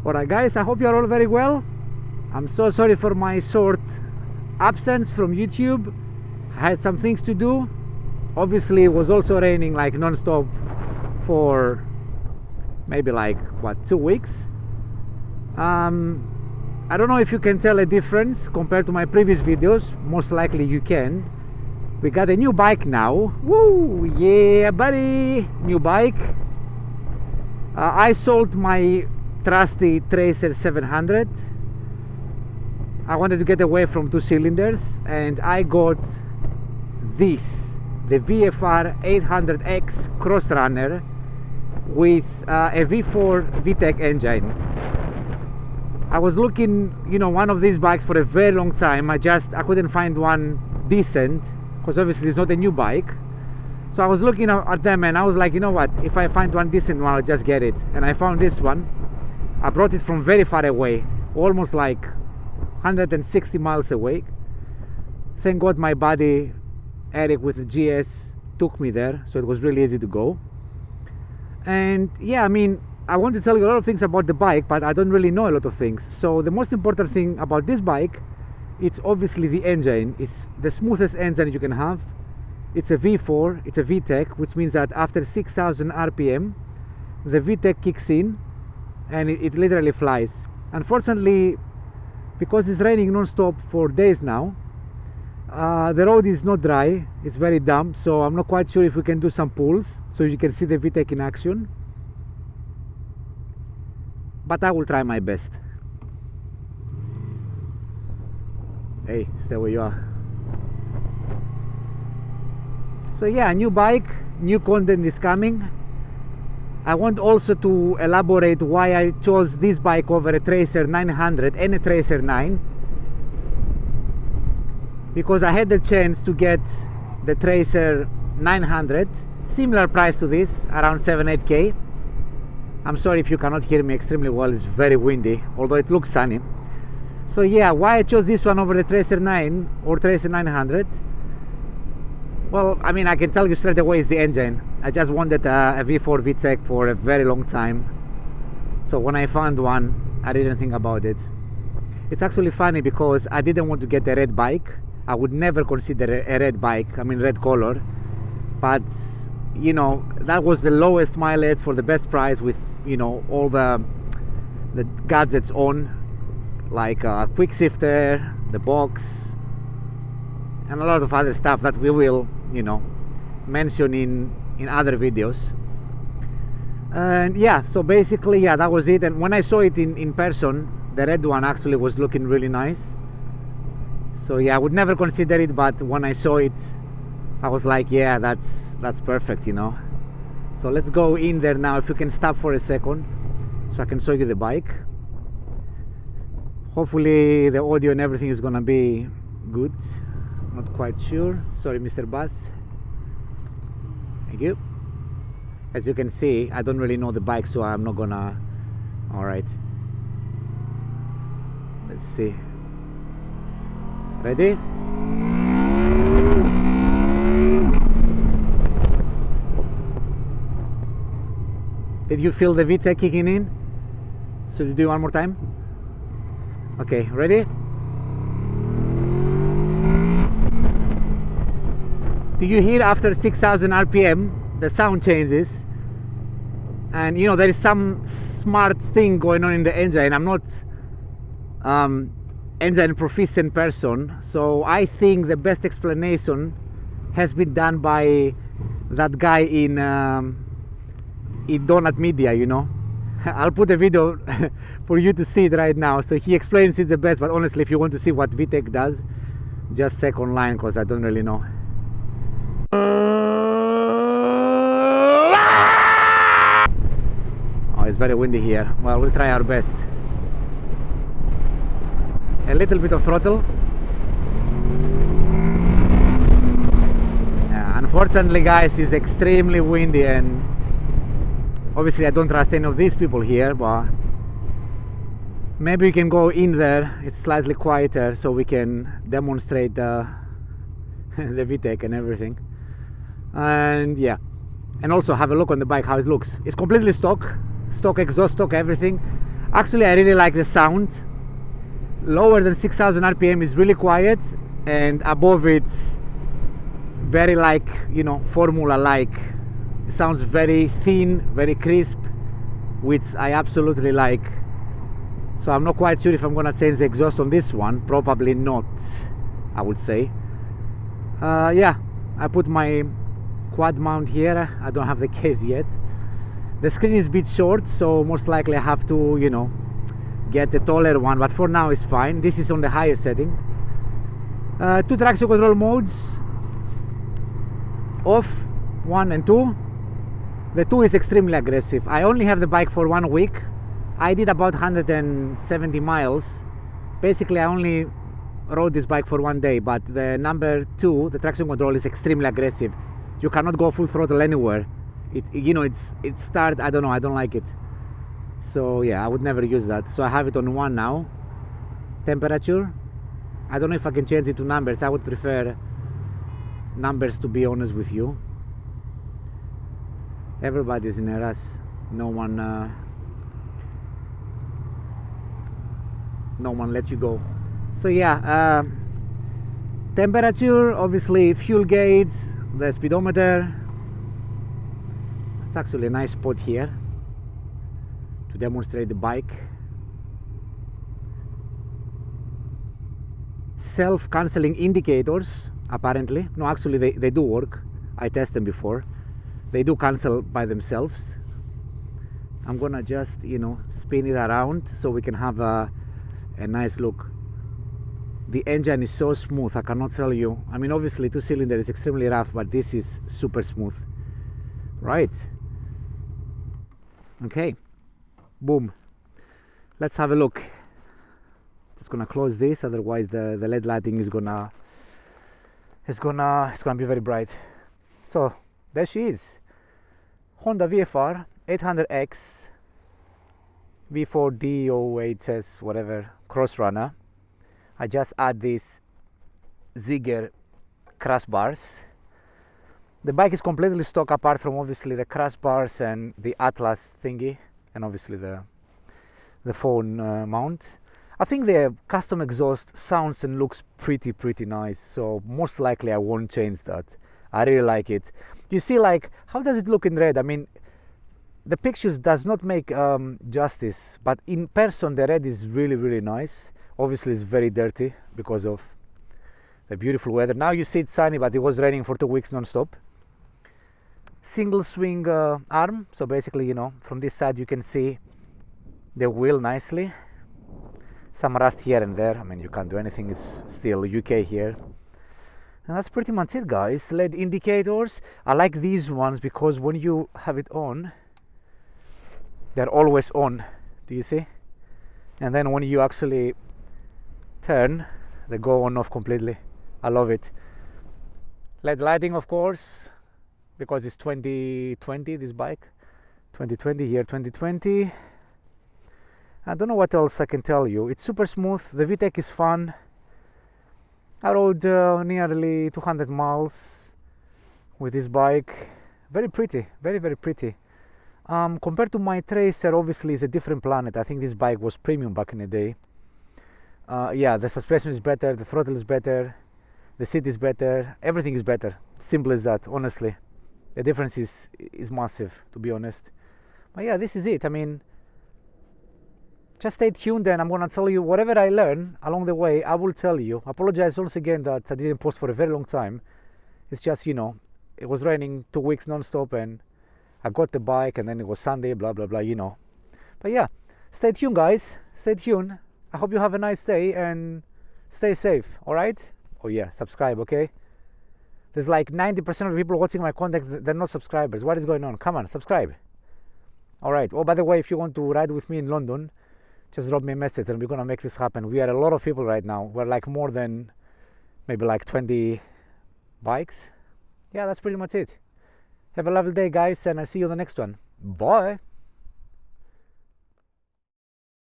Alright guys, I hope you're all very well. I'm so sorry for my short absence from YouTube. I had some things to do. Obviously it was also raining like non-stop for maybe like what, 2 weeks. I don't know if you can tell a difference compared to my previous videos. Most likely you can. We got a new bike now. Woo, yeah buddy, new bike. I sold my trusty Tracer 700. I wanted to get away from 2 cylinders and I got this, the VFR 800X Crossrunner with a V4 VTEC engine. I was looking, you know, one of these bikes for a very long time. I couldn't find one decent because obviously it's not a new bike. So I was looking at them and I was like, you know what, if I find one decent one, I'll just get it. And I found this one. I brought it from very far away, almost like 160 miles away. Thank God my buddy Eric with the GS took me there, so it was really easy to go. And yeah, I mean, I want to tell you a lot of things about the bike, but I don't really know a lot of things. So the most important thing about this bike, it's obviously the engine. It's the smoothest engine you can have. It's a V4, it's a VTEC, which means that after 6,000 RPM, the VTEC kicks in and it literally flies. Unfortunately, because it's raining non-stop for days now, the road is not dry, it's very damp, so I'm not quite sure if we can do some pulls so you can see the VTEC in action, but I will try my best. Hey, stay where you are. So yeah, new bike, new content is coming. I want also to elaborate why I chose this bike over a Tracer 900 and a Tracer 9, because I had the chance to get the Tracer 900, similar price to this, around 7-8K. I'm sorry if you cannot hear me extremely well, it's very windy, although it looks sunny. So yeah, why I chose this one over the Tracer 9 or Tracer 900? Well, I mean, I can tell you straight away it's the engine. I just wanted a V4 VTEC for a very long time. So when I found one, I didn't think about it. It's actually funny because I didn't want to get a red bike. I would never consider a red bike, I mean red color. But, you know, that was the lowest mileage for the best price with, you know, all the gadgets on, like a quick shifter, the box, and a lot of other stuff that we will, you know, mention in other videos. And yeah, so basically, yeah, that was it. And when I saw it in person, the red one actually was looking really nice. So yeah, I would never consider it, but when I saw it, I was like, yeah, that's perfect, you know. So let's go in there now. If you can stop for a second so I can show you the bike. Hopefully the audio and everything is gonna be good. Not quite sure. Sorry, Mr. Bus. Thank you. As you can see, I don't really know the bike, so I'm not gonna... Alright. Let's see. Ready? Did you feel the VTEC kicking in? Should we do one more time? Okay, ready? Do you hear after 6,000 RPM the sound changes? And you know, there is some smart thing going on in the engine. I'm not engine proficient person, so I think the best explanation has been done by that guy in Donut Media, you know. I'll put a video for you to see it right now. So he explains it the best, but honestly, if you want to see what VTEC does, just check online because I don't really know. Oh, it's very windy here. Well, we'll try our best. A little bit of throttle. Yeah, unfortunately, guys, it's extremely windy, and obviously I don't trust any of these people here, but maybe we can go in there. It's slightly quieter so we can demonstrate the VTEC and everything. And yeah, and also have a look on the bike how it looks. It's completely stock exhaust, stock everything. Actually, I really like the sound. Lower than 6,000 RPM is really quiet, and above it's very like, you know, formula like. It sounds very thin, very crisp, which I absolutely like. So I'm not quite sure if I'm gonna change the exhaust on this one. Probably not, I would say. Yeah, I put my quad mount here. I don't have the case yet. The screen is a bit short, so most likely I have to, you know, get a taller one, but for now it's fine. This is on the highest setting. 2 traction control modes, off, 1 and 2. The 2 is extremely aggressive. I only have the bike for 1 week. I did about 170 miles. Basically, I only rode this bike for 1 day, but the number 2, the traction control, is extremely aggressive. You cannot go full throttle anywhere. It, you know, it starts, I don't know, I don't like it. So yeah, I would never use that. So I have it on 1 now. Temperature, I don't know if I can change it to numbers. I would prefer numbers, to be honest with you. Everybody's in a rush. No one lets you go. So yeah, temperature, obviously fuel gauge, the speedometer. It's actually a nice spot here to demonstrate the bike. Self-cancelling indicators, apparently. No, actually they do work. I tested them before. They do cancel by themselves. I'm gonna just, you know, spin it around so we can have a nice look. The engine is so smooth, I cannot tell you. I mean, obviously 2-cylinder is extremely rough, but this is super smooth. Right. Okay. Boom. Let's have a look. Just gonna close this, otherwise the LED lighting is gonna be very bright. So there she is. Honda VFR 800X V4 DOHS, whatever, Crossrunner. I just add these Ziegler crash bars. The bike is completely stock apart from obviously the crash bars and the Atlas thingy, and obviously the phone mount. I think the custom exhaust sounds and looks pretty nice, so most likely I won't change that. I really like it. You see, like, how does it look in red? I mean, the pictures does not make justice, but in person the red is really nice. Obviously it's very dirty because of the beautiful weather. Now you see it's sunny, but it was raining for 2 weeks non-stop. Single swing arm, so basically, you know, from this side you can see the wheel nicely. Some rust here and there. I mean, you can't do anything, it's still UK here. And that's pretty much it, guys. LED indicators, I like these ones because when you have it on, they're always on. Do you see? And then when you actually turn, they go on off completely. I love it. LED lighting, of course, because it's 2020, this bike. 2020 here, 2020. I don't know what else I can tell you. It's super smooth. The VTEC is fun. I rode nearly 200 miles with this bike. Very pretty, very pretty. Compared to my Tracer, obviously it's a different planet. I think this bike was premium back in the day. Yeah, the suspension is better, the throttle is better, the seat is better, everything is better. Simple as that, honestly. The difference is massive, to be honest. But yeah, this is it. I mean, just stay tuned, and I'm gonna tell you whatever I learn along the way. I will tell you. I apologize once again that I didn't post for a very long time. It's just, you know, it was raining 2 weeks non-stop, and I got the bike, and then it was Sunday, blah blah blah, you know. But yeah, stay tuned, guys. Stay tuned. I hope you have a nice day and stay safe. All right? Oh yeah, subscribe, okay? There's like 90% of people watching my content, they're not subscribers. What is going on? Come on, subscribe. All right. Oh, by the way, if you want to ride with me in London, just drop me a message and we're gonna make this happen. We are a lot of people right now. We're like more than maybe like 20 bikes. Yeah, that's pretty much it. Have a lovely day, guys, and I'll see you on the next one. Bye.